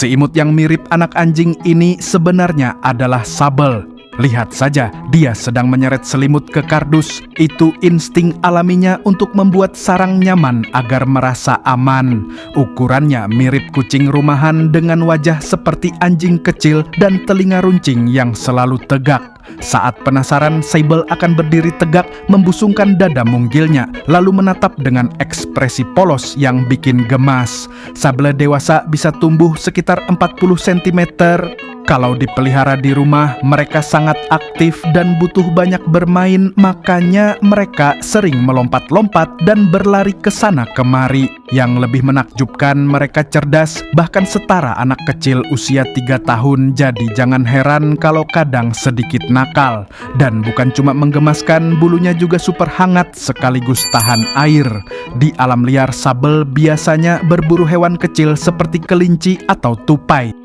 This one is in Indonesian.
Si imut yang mirip anak anjing ini sebenarnya adalah Sable. Lihat saja, dia sedang menyeret selimut ke kardus. Itu insting alaminya untuk membuat sarang nyaman agar merasa aman. Ukurannya mirip kucing rumahan dengan wajah seperti anjing kecil dan telinga runcing yang selalu tegak. Saat penasaran, Sable akan berdiri tegak, membusungkan dada munggilnya, lalu menatap dengan ekspresi polos yang bikin gemas. Sable dewasa bisa tumbuh sekitar 40 cm. Kalau dipelihara di rumah, mereka sangat aktif dan butuh banyak bermain, makanya mereka sering melompat-lompat dan berlari ke sana kemari. Yang lebih menakjubkan, mereka cerdas, bahkan setara anak kecil usia 3 tahun, jadi jangan heran kalau kadang sedikit nakal. Dan bukan cuma menggemaskan, bulunya juga super hangat sekaligus tahan air. Di alam liar, Sable biasanya berburu hewan kecil seperti kelinci atau tupai.